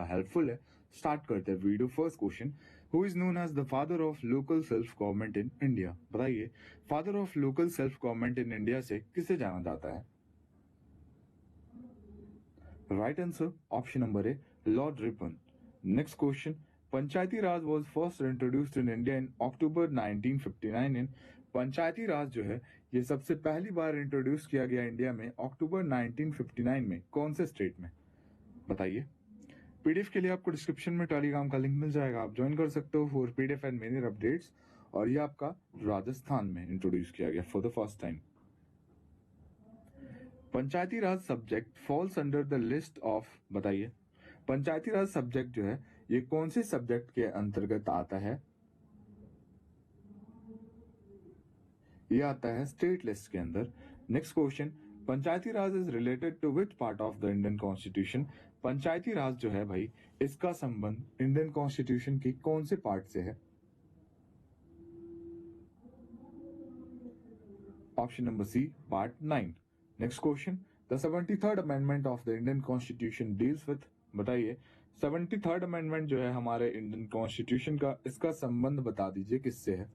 Helpful है। Start करते हैं video. First question, who is known as the father of local self government in India? बताइए, father of local self government in India से किसे जाना जाता है? Right answer option number A, Lord Ripon. Next question, Panchayati Raj was first introduced in India in October 1959 in. Panchayati Raj जो है ये सबसे पहली बार इंट्रोड्यूस किया गया इंडिया में अक्टूबर 1959 में। कौन से स्टेट में? बताइए। पीडीएफ के लिए आपको डिस्क्रिप्शन में टेलीग्राम का लिंक मिल जाएगा, आप ज्वाइन कर सकते हो for PDF and many updates. और ये आपका राजस्थान में इंट्रोड्यूस किया गया for the first time. Panchayati Raj subject falls under the list of, बताइए, पंचायती राज सब्जेक्ट जो है ये कौन से सब्जेक्ट के अंतर्गत आता है? ये आता है स्टेट लिस्ट के अंदर। Next question, Panchayati Raj is related to which part of the Indian constitution? Panchayati Raj जो है भाई इसका संबंध इंडियन कॉन्स्टिट्यूशन की कौन से पार्ट से है? Option number C, part 9। Next question, the 73rd amendment of the Indian constitution deals with, बताइए 73rd अमेंडमेंट जो है हमारे इंडियन कॉन्स्टिट्यूशन का, इसका संबंध बता दीजिए किससे है?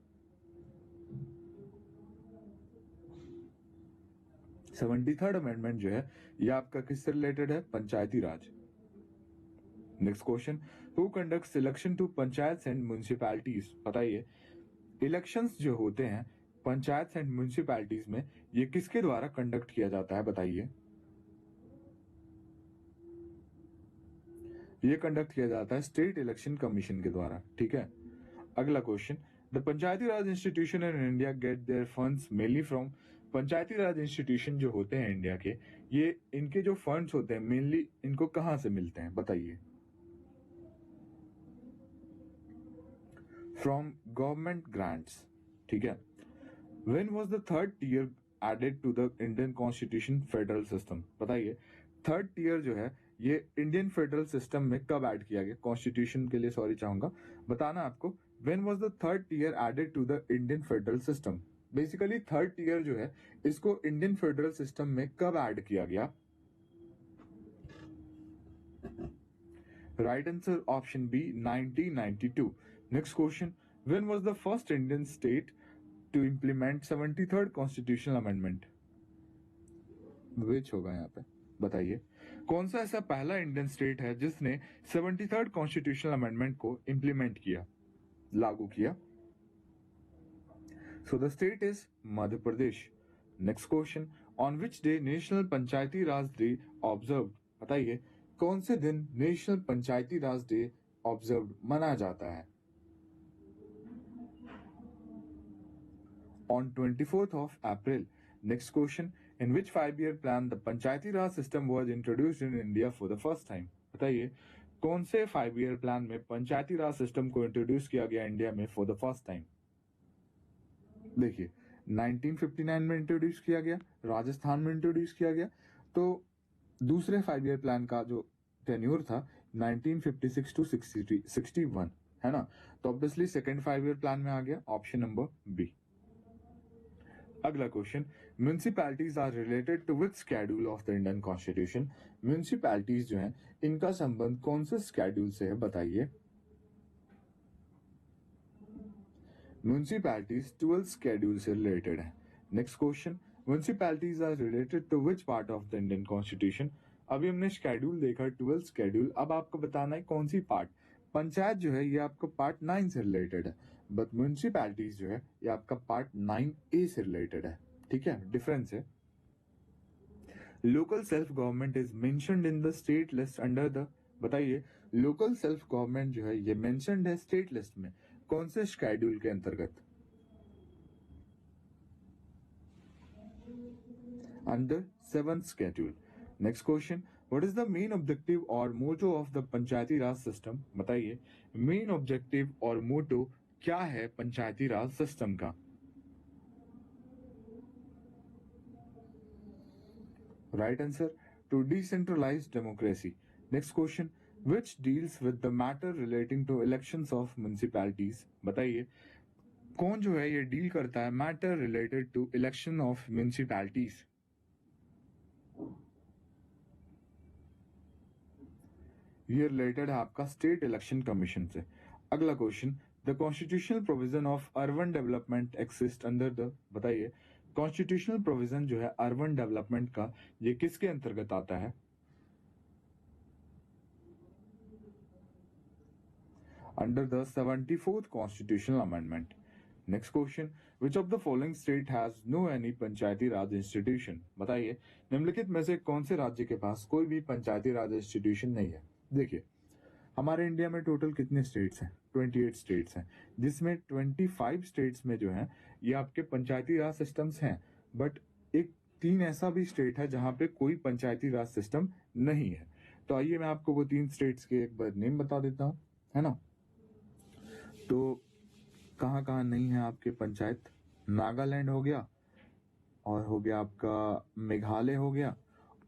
73rd अमेंडमेंट जो है ये आपका किससे रिलेटेड है? Panchayati Raj. Next question, who conducts election to panchayat and municipalities? बताइए, इलेक्शंस जो होते हैं पंचायत एंड म्युनिसिपैलिटीज में ये किसके द्वारा कंडक्ट किया जाता है? बताइए। ये कंडक्ट किया जाता है स्टेट इलेक्शन कमीशन के द्वारा। ठीक है। अगला question, the Panchayati Raj institution in India get their funds mainly from. Panchayati Raj institution जो होते हैं इंडिया के, ये इनके जो फंड्स होते हैं मेनली इनको कहां से मिलते हैं? बताइए। From government grants. ठीक है। When was the third tier added to the Indian constitution federal system? बताइए, थर्ड टीयर जो है ये इंडियन फेडरल सिस्टम में कब ऐड किया गया? कॉन्स्टिट्यूशन के लिए सॉरी चाहूंगा बताना आपको, when was the third tier added to the Indian federal system? Basically third tier जो है इसको इंडियन फेडरल सिस्टम में कब ऐड किया गया? Right answer option B, 1992। Next question, when was the first Indian state to implement 73rd constitutional amendment? Which होगा यहाँ पे? बताइए, कौन सा ऐसा पहला इंडियन स्टेट है जिसने 73rd कॉन्स्टिट्यूशनल अमेंडमेंट को इंप्लीमेंट किया, लागू किया? So the state is Madhya Pradesh. Next question, on which day national Panchayati Raj day observe? बताइए, कौन से दिन नेशनल पंचायती राज डे ऑब्जर्व मनाया जाता है? On 24th of April. Next question, in which 5-year plan the Panchayati Raj system was introduced in India for the first time? बताइए, कौन से 5-year plan में पंचायती राज सिस्टम को इंट्रोड्यूस किया गया इंडिया में फॉर द फर्स्ट टाइम? देखिए, 1959 में इंट्रोड्यूस किया गया, राजस्थान में इंट्रोड्यूस किया गया, तो दूसरे 5-year प्लान का जो टेन्योर था 1956 टू 61 है ना, तो ऑब्वियसली सेकेंड 5-year प्लान में आ गया ऑप्शन नंबर बी। अगला question, municipalities are related to which schedule of the Indian constitution? Municipalities जो है इनका संबंध कौन से शेड्यूल से है? बताइए। म्युनिसिपैलिटीज 12th शेड्यूल से रिलेटेड है। Next question, municipalities are related to which part of the Indian constitution? अभी हमने शेड्यूल देखा 12th शेड्यूल, अब आपको बताना है कौन सी पार्ट। पंचायत जो है ये आपका पार्ट 9 से रिलेटेड है, बट म्युनिसिपैलिटीज जो है ये आपका पार्ट 9A से रिलेटेड है। ठीक है, डिफरेंस है। Local self government is mentioned in the state list under the, बताइए, लोकल सेल्फ गवर्नमेंट जो है ये मेंशन्ड है स्टेट लिस्ट में कौन से शेड्यूल के अंतर्गत? Under 7th schedule. Next question, what is the main objective और motto of the Panchayati Raj system? बताइए, मेन ऑब्जेक्टिव और मोटो क्या है पंचायती राज सिस्टम का? Right answer, to decentralise democracy. Next question, which deals with the matter relating to elections of municipalities? बताइए, कौन जो है ये डील करता है matter related to election of municipalities? ये रिलेटेड है आपका स्टेट इलेक्शन कमीशन से। अगला question, the constitutional provision of urban development exist under the, बताइए कॉन्स्टिट्यूशनल प्रोविजन जो है अर्बन डेवलपमेंट का, ये किसके अंतर्गत आता है? Under the 74th constitutional amendment. Next question, which of the following state has no any Panchayati Raj institution? बताइए निम्नलिखित में से कौन से राज्य के पास कोई भी पंचायती राज इंस्टीट्यूशन नहीं है? देखिए हमारे इंडिया में टोटल कितने स्टेट्स हैं? 28 स्टेट्स हैं, जिसमें 25 स्टेट्स में जो है ये आपके पंचायती राज सिस्टम्स हैं, बट एक 3 ऐसा भी स्टेट है जहां पे कोई पंचायती राज सिस्टम नहीं है। तो आइए मैं आपको वो 3 स्टेट्स के एक बार नेम बता देता हूँ, है ना। तो कहाँ कहाँ नहीं है आपके पंचायत? नागालैंड हो गया, और हो गया आपका मेघालय हो गया,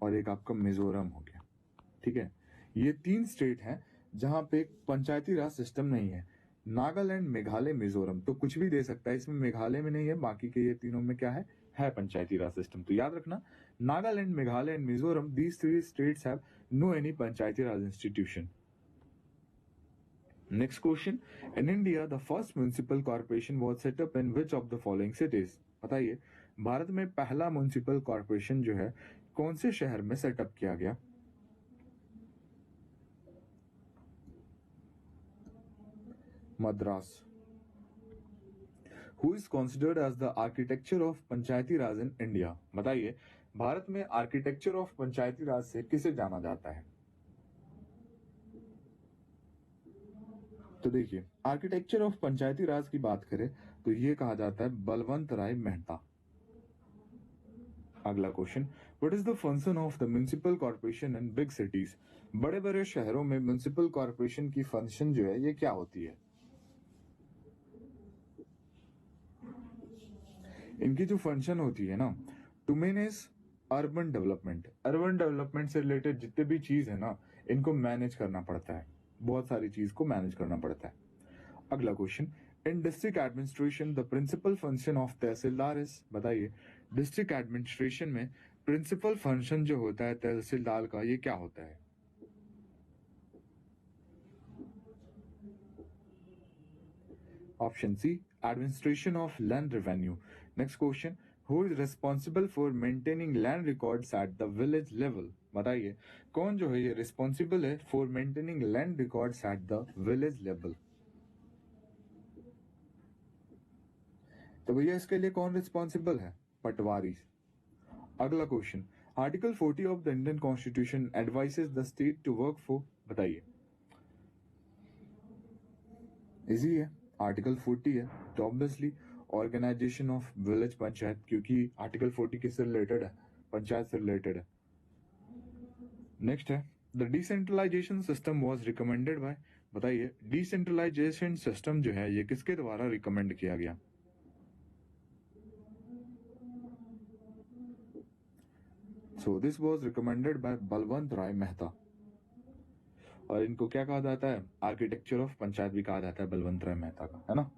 और एक आपका मिजोरम हो गया। ठीक है, ये 3 स्टेट हैं जहां पे पंचायती राज सिस्टम नहीं है। नागालैंड, मेघालय, मिजोरम, तो कुछ भी दे सकता है, इसमें मेघालय में नहीं है, बाकी के ये तीनों में क्या है पंचायती राज सिस्टम। तो याद रखना, Nagaland, Meghalaya and Mizoram, these 3 states have no any Panchayati Raj institution. Next question, in India the first municipal corporation was set up in which of the following cities? बताइए भारत में पहला म्युनिसिपल कॉर्पोरेशन जो है कौन से शहर में सेटअप किया गया? Madras. Who is considered as the architecture of Panchayati Raj in India? बताइए भारत में आर्किटेक्चर ऑफ पंचायती राज से किसे जाना जाता है? तो देखिए आर्किटेक्चर ऑफ पंचायती राज की बात करें तो ये कहा जाता है बलवंत राय मेहता। अगला question, what is the function of the municipal corporation in big cities? बड़े बड़े शहरों में म्युनिसिपल कॉर्पोरेशन की फंक्शन जो है ये क्या होती है? इनकी जो फंक्शन होती है ना, to manage urban development, urban development से रिलेटेड जितने भी चीज है ना, इनको मैनेज करना पड़ता है, बहुत सारी चीज को मैनेज करना पड़ता है। अगला question, in district administration the principal function of tehsildar is? बताइए डिस्ट्रिक्ट एडमिनिस्ट्रेशन में प्रिंसिपल फंक्शन जो होता है तहसीलदार का, ये क्या होता है? Option C, administration of land revenue. Next question, who is responsible for maintaining land records at the village level? बताइए कौन जो है ये रिस्पॉन्सिबल है for maintaining land records at the village level? तो भैया इसके लिए कौन रिस्पॉन्सिबल है? पटवारी। अगला question, article 40 of the Indian constitution advises the state to work for? बताइए। इजी है, आर्टिकल 40 है तो obviously organisation of village panchayat, क्योंकि आर्टिकल 40 किससे रिलेटेड है? पंचायत से रिलेटेड है। नेक्स्ट है, the decentralisation system was recommended by? बताइए डिसेंट्रलाइजेशन सिस्टम जो है ये किसके द्वारा रिकमेंड किया गया? So this was recommended by Balwant Rai Mehta. और इनको क्या कहा जाता है? आर्किटेक्चर ऑफ पंचायत भी कहा जाता है बलवंत राय मेहता का, है ना,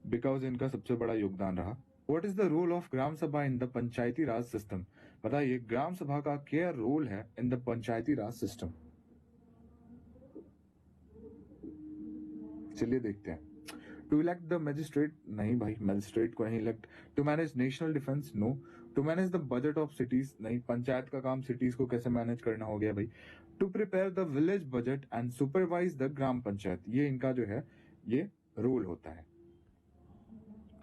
बिकॉज इनका सबसे बड़ा योगदान रहा। What is the role of Gram Sabha in the Panchayati Raj system? बताइए ग्राम सभा का क्या रोल है in the Panchayati Raj system? चलिए देखते हैं। To elect the magistrate? नहीं भाई, मजिस्ट्रेट को नहीं elect. To manage national defence? No. To manage the budget of cities? नहीं, पंचायत का काम सिटीज को कैसे मैनेज करना हो गया भाई। To prepare the village budget and supervise the Gram Panchayat, ये इनका जो है ये रोल होता है।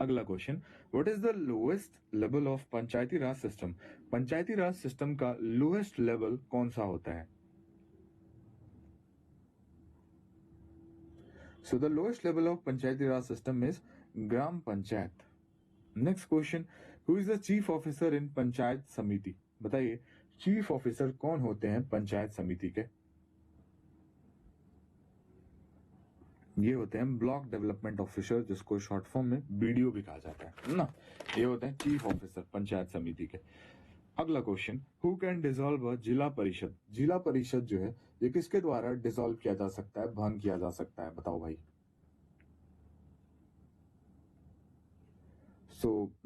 अगला question, what is the lowest level of Panchayati Raj system? Panchayati Raj system का लोएस्ट लेवल कौन सा होता है? So the lowest level of Panchayati Raj system is Gram Panchayat. Next question, who is the chief officer in Panchayat Samiti? बताइए चीफ ऑफिसर कौन होते हैं पंचायत समिति के? ये होते हैं ब्लॉक डेवलपमेंट ऑफिसर, जिसको शॉर्ट फॉर्म में बीडीओ भी कहा जाता है ना। ये होते हैं चीफ ऑफिसर पंचायत समिति के। अगला क्वेश्चन, हु कैन डिसॉल्व अ जिला परिषद? जिला परिषद जो है ये किसके द्वारा डिसॉल्व किया जा सकता है, भंग किया जा सकता है? बताओ भाई।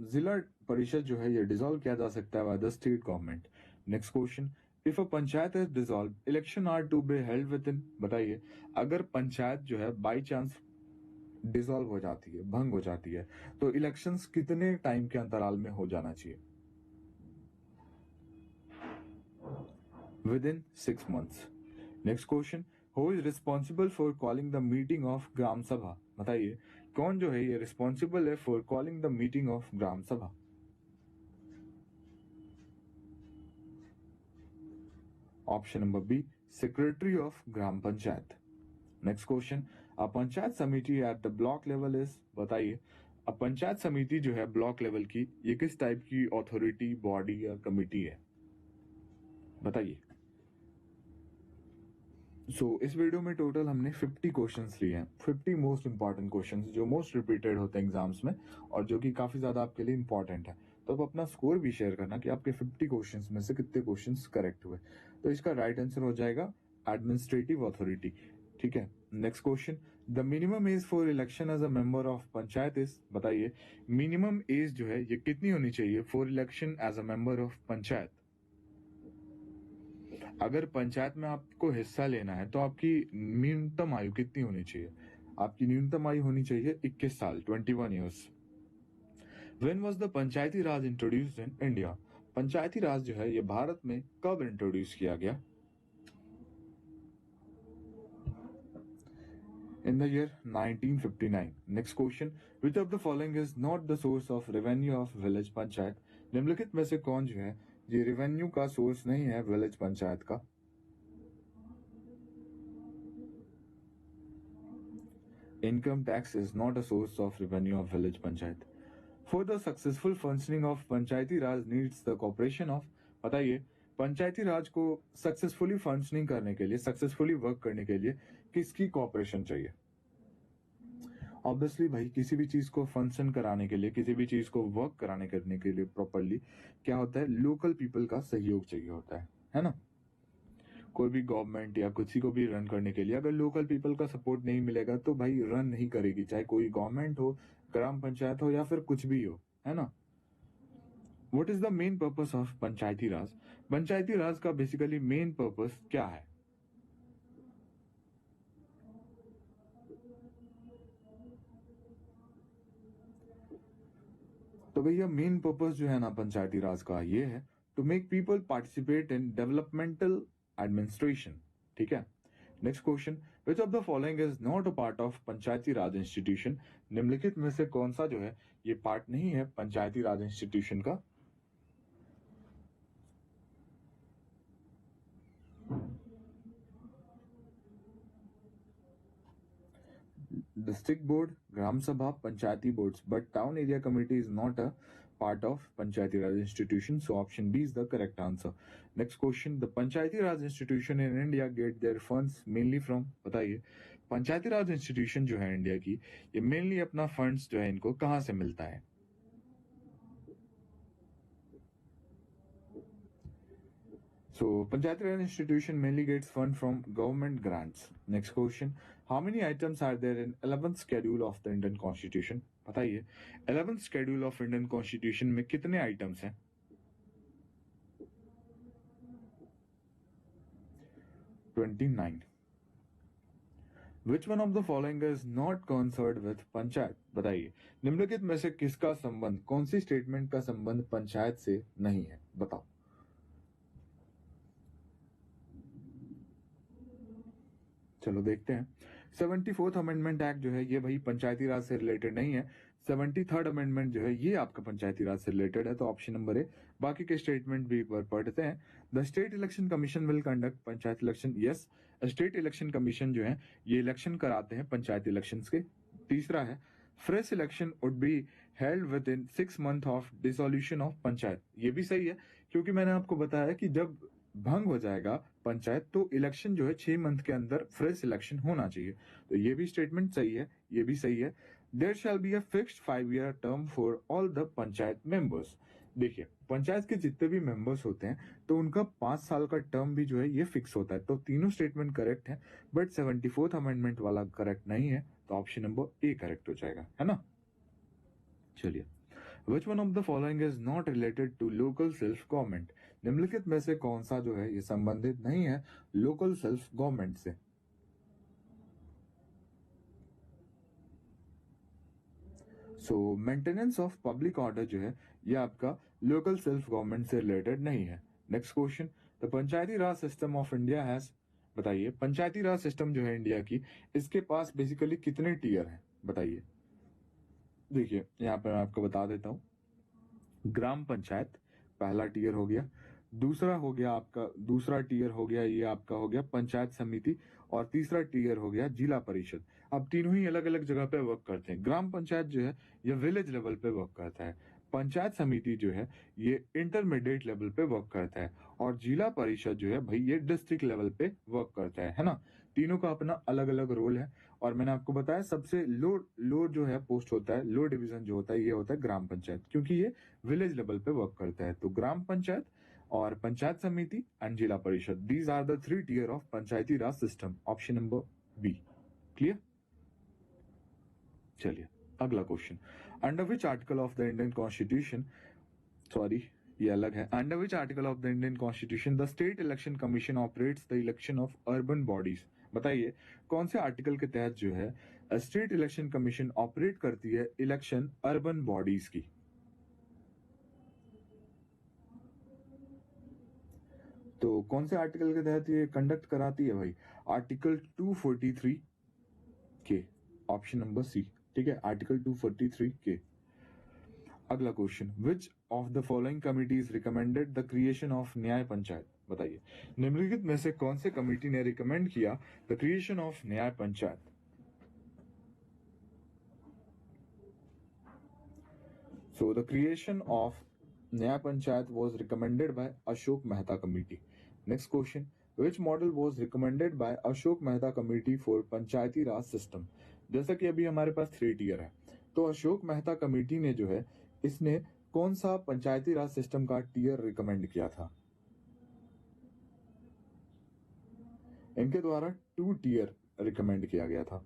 जिला परिषद जो है ये डिसॉल्व किया जा सकता है by the state government. Next question, if a panchayat is dissolve election are to be held within, बताइए अगर पंचायत जो है बाई चांस डिसॉल्व हो जाती है, भंग हो जाती है, तो इलेक्शंस कितने टाइम के अंतराल में हो जाना चाहिए? Within 6 months। Next question, who is responsible for calling the meeting of Gram Sabha, बताइए कौन जो है ये रिस्पॉन्सिबल है for calling the meeting of Gram Sabha? Option number B, secretary of Gram Panchayat. Next question, a Panchayat Samiti at the block level is, बताइए a Panchayat समिति जो है ब्लॉक लेवल की, ये किस टाइप की अथॉरिटी, बॉडी या कमिटी है? बताइए। इस वीडियो में टोटल हमने 50 क्वेश्चंस लिए हैं, 50 मोस्ट इंपॉर्टेंट क्वेश्चंस जो मोस्ट रिपीटेड होते हैं एग्जाम्स में और जो कि काफी ज्यादा आपके लिए इंपॉर्टेंट है। तो आप अपना स्कोर भी शेयर करना कि आपके 50 क्वेश्चंस में से कितने क्वेश्चंस करेक्ट हुए। तो इसका राइट आंसर हो जाएगा एडमिनिस्ट्रेटिव अथॉरिटी। ठीक है, next question, the minimum age for election as a member of panchayat is, बताइए मिनिमम एज जो है ये कितनी होनी चाहिए for election as a member of panchayat? अगर पंचायत में आपको हिस्सा लेना है तो आपकी न्यूनतम आयु कितनी होनी चाहिए? आपकी न्यूनतम आयु होनी चाहिए 21 साल, 21 years. When was the Panchayati Raj introduced in India, Panchayati Raj जो है ये भारत में कब इंट्रोड्यूस किया गया? In the year 1959। Next question, which of the following is not the source of revenue of village panchayat, निम्नलिखित में से कौन जो है ये रेवेन्यू का सोर्स नहीं है विलेज पंचायत का? Income tax is not a source of revenue of village panchayat. For the successful functioning of Panchayati Raj needs the cooperation of, बताइए पंचायती राज को सक्सेसफुली फंक्शनिंग करने के लिए, सक्सेसफुली वर्क करने के लिए किसकी कॉपरेशन चाहिए? ऑब्वियसली भाई किसी भी चीज को फंक्शन कराने के लिए, किसी भी चीज को वर्क कराने करने के लिए प्रॉपरली क्या होता है, लोकल पीपल का सहयोग चाहिए होता है ना? कोई भी गवर्नमेंट या किसी को भी रन करने के लिए अगर लोकल पीपल का सपोर्ट नहीं मिलेगा तो भाई रन नहीं करेगी, चाहे कोई गवर्नमेंट हो, ग्राम पंचायत हो या फिर कुछ भी हो, है ना? What is the main purpose of Panchayati Raj? Panchayati Raj का बेसिकली मेन पर्पस क्या है? तो भैया मेन पर्पस जो है ना पंचायती राज का ये है to make people participate in developmental administration. ठीक है, next question, which of the following is not a part of Panchayati Raj institution, निम्नलिखित में से कौन सा जो है ये पार्ट नहीं है पंचायती राज इंस्टीट्यूशन का? District board, Gram Sabha, Panchayati boards, but town area committee is not a part of Panchayati Raj institution, so option B is the correct answer. Next question, the Panchayati Raj institution in India get their funds mainly from, बताइए पंचायती Raj institution जो है India की, ये mainly अपना funds जो है इनको कहां से मिलता है? So Panchayati Raj institution mainly gets fund from government grants. Next question, how many items are there in 11th schedule of the Indian Constitution? बताइए 11th schedule of Indian Constitution में कितने आइटम्स हैं? 29. Which one of the following is not concerned with panchayat? बताइए निम्नलिखित में से किसका संबंध, कौन सी स्टेटमेंट का संबंध पंचायत से नहीं है? बताओ। चलो देखते हैं। 74th अमेंडमेंट एक्ट जो है ये भाई पंचायती राज से रिलेटेड नहीं है। 73rd अमेंडमेंट जो है ये आपका पंचायती राज से रिलेटेड है, तो ऑप्शन नंबर ए। बाकी के स्टेटमेंट भी एक बार पढ़ते हैं। The state election commission will conduct panchayat election, yes state election commission जो है ये इलेक्शन कराते हैं पंचायत इलेक्शंस के। तीसरा है fresh election would be held within 6 months of dissolution of panchayat, ये भी सही है क्योंकि मैंने आपको बताया कि जब भंग हो जाएगा पंचायत तो इलेक्शन जो है 6 मंथ के अंदर फ्रेश इलेक्शन होना चाहिए, तो ये भी स्टेटमेंट सही है, ये भी सही है। There shall be a fixed 5-year term for all the panchayat members. देखिए पंचायत के जितने भी मेंबर्स होते हैं तो उनका 5 साल का टर्म भी जो है ये फिक्स होता है, तो तीनों स्टेटमेंट करेक्ट है, बट 74th अमेंडमेंट वाला करेक्ट नहीं है, तो ऑप्शन नंबर ए करेक्ट हो जाएगा, है ना? चलिए, which one of the following is not related to local self government? निम्नलिखित में से कौन सा जो है ये संबंधित नहीं है लोकल सेल्फ गवर्नमेंट से? सो मेंटेनेंस ऑफ पब्लिक ऑर्डर जो है ये आपका लोकल सेल्फ गवर्नमेंट से रिलेटेड नहीं है। Next question, the Panchayati Raj system of India has, बताइए पंचायती राज सिस्टम जो है इंडिया की, इसके पास बेसिकली कितने टीयर हैं बताइए। देखिए यहाँ पर मैं आपको बता देता हूँ, ग्राम पंचायत पहला टीयर हो गया, दूसरा हो गया आपका, दूसरा टीयर हो गया ये आपका हो गया पंचायत समिति, और तीसरा टीयर हो गया जिला परिषद। अब तीनों ही अलग अलग जगह पे वर्क करते हैं। ग्राम पंचायत जो है ये विलेज लेवल पे वर्क करता है, पंचायत समिति जो है ये इंटरमीडिएट लेवल पे वर्क करता है, और जिला परिषद जो है भाई ये डिस्ट्रिक्ट लेवल पे वर्क करता है ना। तीनों का अपना अलग अलग रोल है। और मैंने आपको बताया सबसे लो लो जो है पोस्ट होता है, लो डिवीजन जो होता है ये होता है ग्राम पंचायत, क्योंकि ये विलेज लेवल पे वर्क करता है। तो ग्राम पंचायत और पंचायत समिति and Zila Parishad, these are the 3 tier of Panchayati Raj system. Option number B clear. चलिए अगला question, under which article of the Indian constitution, sorry ये अलग है, under which article of the Indian constitution the state election commission operates the election of urban bodies. बताइए कौन से article के तहत जो है स्टेट इलेक्शन कमीशन ऑपरेट करती है इलेक्शन अर्बन बॉडीज की। तो कौन से आर्टिकल के तहत ये कंडक्ट कराती है भाई? आर्टिकल 243 के, ऑप्शन नंबर सी। ठीक है, आर्टिकल 243 के। अगला question, which of the following committees recommended the creation of न्याय पंचायत। बताइए निम्नलिखित में से कौन से कमिटी ने रिकमेंड किया द क्रिएशन ऑफ न्याय panchayat? So the creation of न्याय panchayat was recommended by Ashok Mehta Committee. Next question, which model was recommended by Ashok Mehta Committee for Panchayati Raj system? जैसा कि अभी हमारे पास 3 टियर है, तो अशोक मेहता कमेटी ने जो है इसने कौन सा पंचायती राज सिस्टम का टियर रिकमेंड किया था? इनके द्वारा 2 टियर रिकमेंड किया गया था।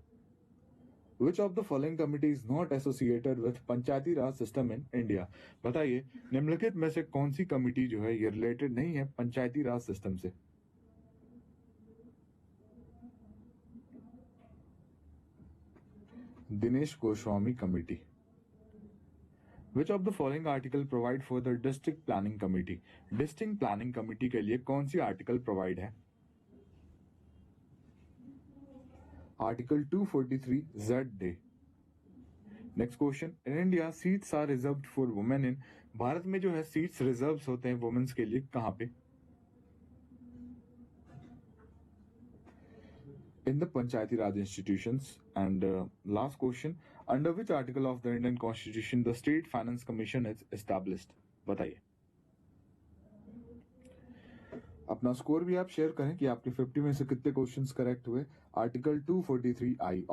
Which of the following committee is not associated with Panchayati Raj system in India? बताइए निम्नलिखित में से कौन सी कमिटी जो है ये रिलेटेड नहीं है पंचायती राज सिस्टम से? Dinesh Goswami committee. Which of the following article provide for the district planning committee? District planning committee के लिए कौन सी आर्टिकल प्रोवाइड है? Article 243 ZD। Next question, in India seats are reserved for women in, Bharat में जो है सीट्स रिजर्व होते हैं वुमेन्स के लिए कहां पे? In the Panchayati Raj institutions. And last question, under which article of the Indian constitution the state finance commission is established? बताइए। अपना स्कोर भी आप शेयर करें कि आपके 50 में से कितने क्वेश्चंस करेक्ट हुए। आर्टिकल 243 आई